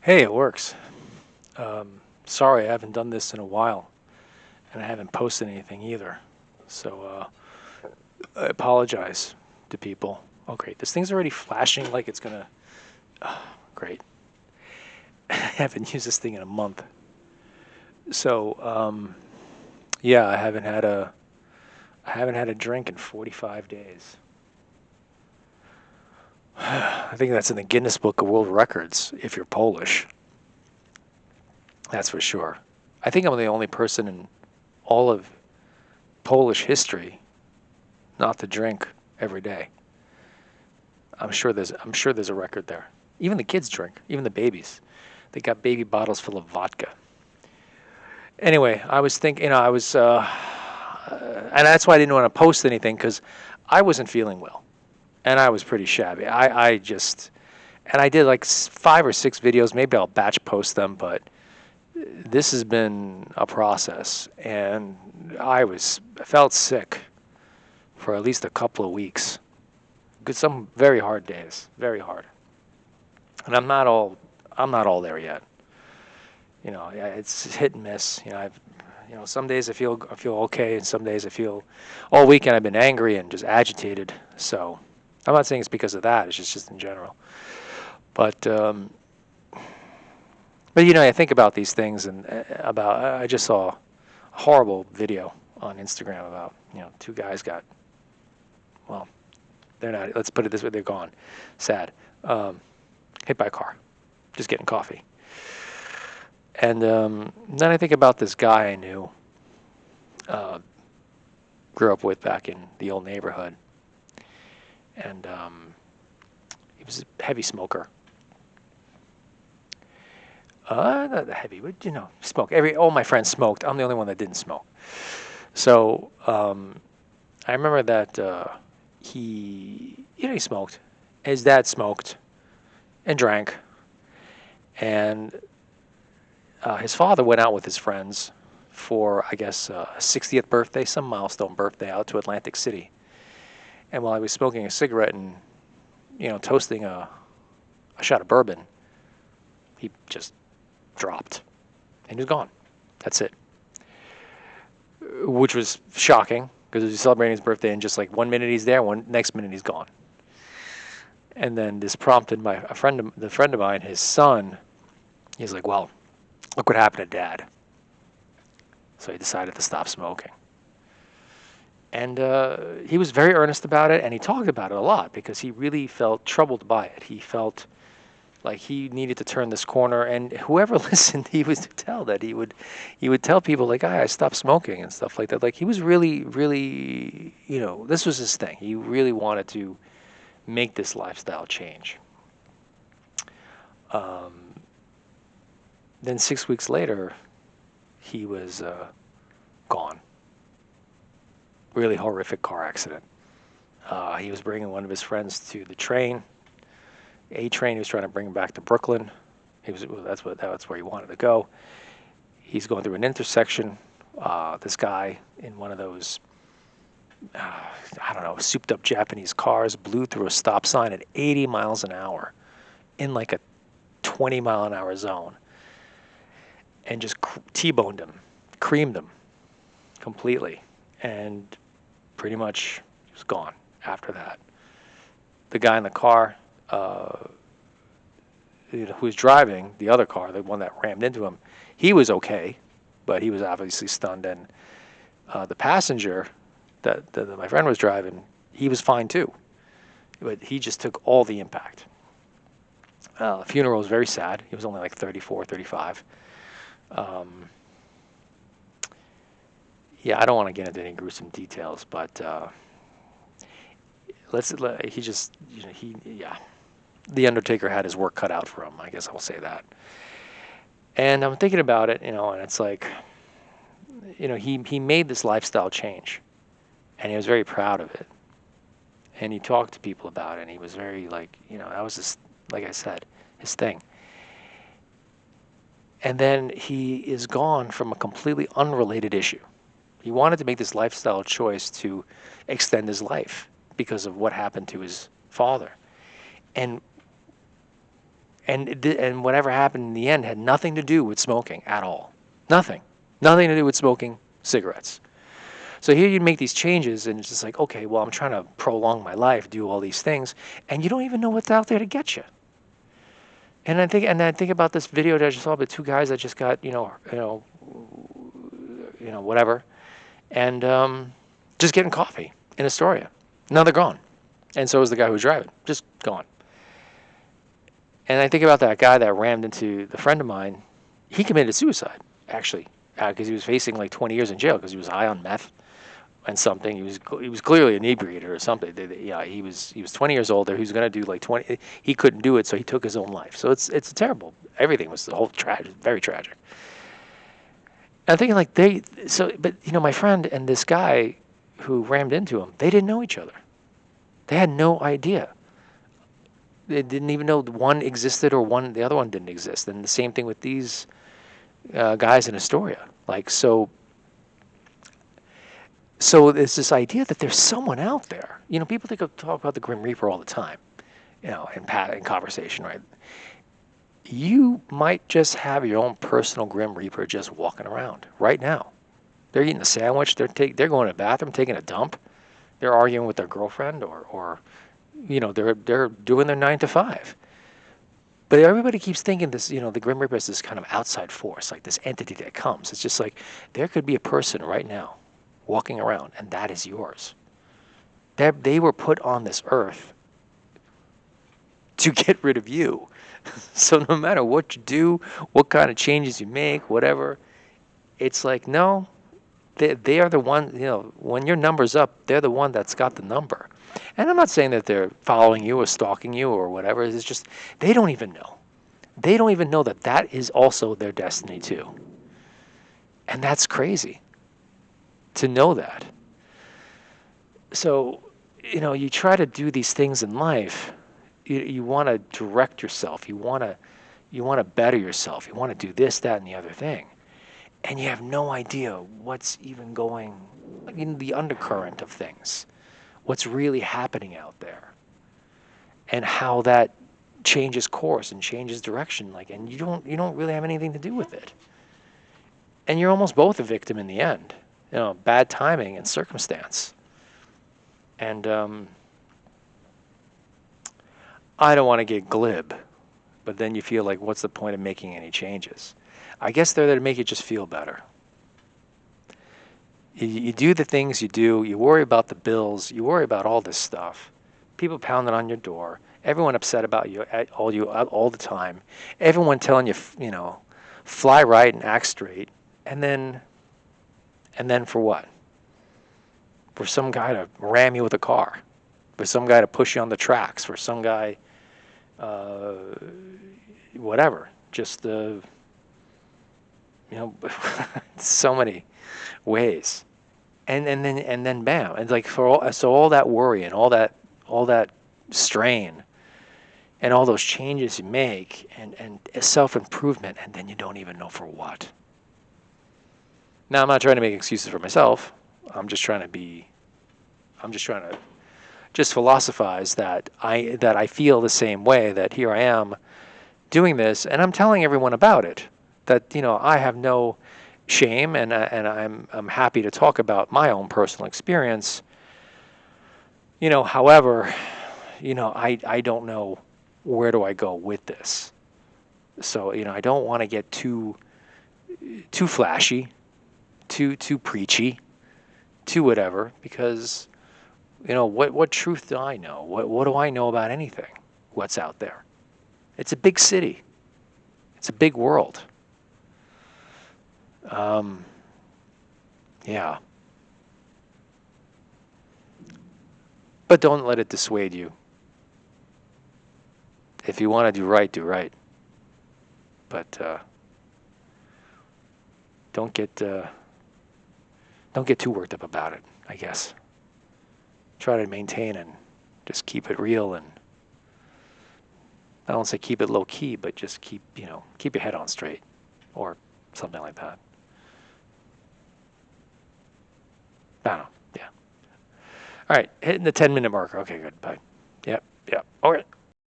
Hey, it works. Sorry, I haven't done this in a while, and I haven't posted anything either. So I apologize to people. Oh, great. This thing's already flashing like it's gonna. Great. I haven't used this thing in a month. So yeah, I haven't had a drink in 45 days. I think that's in the Guinness Book of World Records if you're Polish. That's for sure. I think I'm the only person in all of Polish history not to drink every day. I'm sure there's a record there. Even the kids drink, even the babies. They got baby bottles full of vodka. Anyway, I was thinking, and that's why I didn't want to post anything because I wasn't feeling well, and I was pretty shabby. And I did like 5 or 6 videos. Maybe I'll batch post them, but this has been a process, and I felt sick for at least a couple of weeks. Some very hard days, very hard. And I'm not all there yet. Yeah, it's hit and miss. Some days I feel okay, and some days I feel all weekend I've been angry and just agitated. So I'm not saying it's because of that. It's just in general. But I think about these things and about I just saw a horrible video on Instagram about 2 guys got, well, they're not. Let's put it this way: they're gone. Sad. Hit by a car, just getting coffee. And then I think about this guy I knew, uh, grew up with back in the old neighborhood, and he was a heavy smoker. Not heavy, but smoke. All my friends smoked. I'm the only one that didn't smoke. So I remember that he smoked. His dad smoked and drank, and his father went out with his friends for, I guess, a 60th birthday, some milestone birthday, out to Atlantic City. And while he was smoking a cigarette and, toasting a shot of bourbon, he just dropped and he was gone. That's it. Which was shocking because he was celebrating his birthday, and just like 1 minute he's there, next minute he's gone. And then this prompted the friend of mine, his son. He's like, "Well, look what happened to Dad." So he decided to stop smoking. And he was very earnest about it, and he talked about it a lot because he really felt troubled by it. He felt like he needed to turn this corner, and whoever listened, he would tell that he would tell people like, I stopped smoking and stuff like that. Like he was really, really, this was his thing. He really wanted to make this lifestyle change. Um, then 6 weeks later, he was gone. Really horrific car accident. He was bringing one of his friends to the train. A train. He was trying to bring him back to Brooklyn. That's where he wanted to go. He's going through an intersection. This guy in one of those, I don't know, souped up Japanese cars blew through a stop sign at 80 miles an hour in like a 20 mile an hour zone, and just T-boned him, creamed him completely, and pretty much was gone after that. The guy in the car, who was driving the other car, the one that rammed into him, he was okay, but he was obviously stunned. And the passenger that my friend was driving, he was fine too, but he just took all the impact. The funeral was very sad. He was only like 34, 35. Yeah, I don't want to get into any gruesome details, but he just, yeah. The Undertaker had his work cut out for him. I guess I'll say that. And I'm thinking about it, and it's like, he made this lifestyle change, and he was very proud of it. And he talked to people about it, and he was very that was just, like I said, his thing. And then he is gone from a completely unrelated issue. He wanted to make this lifestyle choice to extend his life because of what happened to his father. And And whatever happened in the end had nothing to do with smoking at all. Nothing to do with smoking cigarettes. So here you make these changes, and it's just like, okay, well, I'm trying to prolong my life, do all these things, and you don't even know what's out there to get you. And I think about this video that I just saw about two guys that just got, whatever, and just getting coffee in Astoria. Now they're gone, and so is the guy who was driving, just gone. And I think about that guy that rammed into the friend of mine. He committed suicide, actually, because he was facing like 20 years in jail because he was high on meth and something. He was clearly inebriated or something. Yeah, he was 20 years older. He was going to do like 20. He couldn't do it, so he took his own life. So it's terrible. Everything was the whole tragic, very tragic. And I'm thinking like but my friend and this guy who rammed into him, they didn't know each other. They had no idea. They didn't even know one existed or the other one didn't exist. And the same thing with these guys in Astoria. Like, so there's this idea that there's someone out there. People talk about the Grim Reaper all the time, in conversation, right? You might just have your own personal Grim Reaper just walking around right now. They're eating a sandwich. They're going to the bathroom, taking a dump. They're arguing with their girlfriend, or they're doing their 9 to 5. But everybody keeps thinking this, the Grim Reaper is this kind of outside force, like this entity that comes. It's just like there could be a person right now walking around, and that is yours. They were put on this earth to get rid of you. So no matter what you do, what kind of changes you make, whatever, it's like, no, they are the one, when your number's up, they're the one that's got the number. And I'm not saying that they're following you or stalking you or whatever. It's just they don't even know. They don't even know that is also their destiny too. And that's crazy to know that. So, you try to do these things in life. You want to direct yourself. You want to better yourself. You want to do this, that, and the other thing. And you have no idea what's even going in the undercurrent of things. What's really happening out there. And how that changes course and changes direction. And you don't really have anything to do with it. And you're almost both a victim in the end. Bad timing and circumstance. And I don't want to get glib, but then you feel like, what's the point of making any changes? I guess they're there to make you just feel better. You do the things you do. You worry about the bills. You worry about all this stuff. People pounding on your door. Everyone upset about you all the time. Everyone telling you, fly right and act straight. And then for what? For some guy to ram you with a car. For some guy to push you on the tracks. For some guy, whatever. Just so many ways. And then bam. And like all that worry and all that strain and all those changes you make and self-improvement, and then you don't even know for what. Now, I'm not trying to make excuses for myself. I'm just trying to philosophize that I feel the same way, that here I am doing this, and I'm telling everyone about it. That I have no shame, and I'm happy to talk about my own personal experience. However, I don't know where do I go with this. So I don't want to get too flashy, too preachy, too whatever, because what truth do I know? What do I know about anything? What's out there? It's a big city. It's a big world. Yeah. But don't let it dissuade you. If you want to do right, do right. But don't get too worked up about it, I guess. Try to maintain and just keep it real, and I don't say keep it low key, but just keep your head on straight, or something like that. I don't know. Yeah. All right, hitting the 10-minute marker. Okay, good. Bye. Yep. Okay.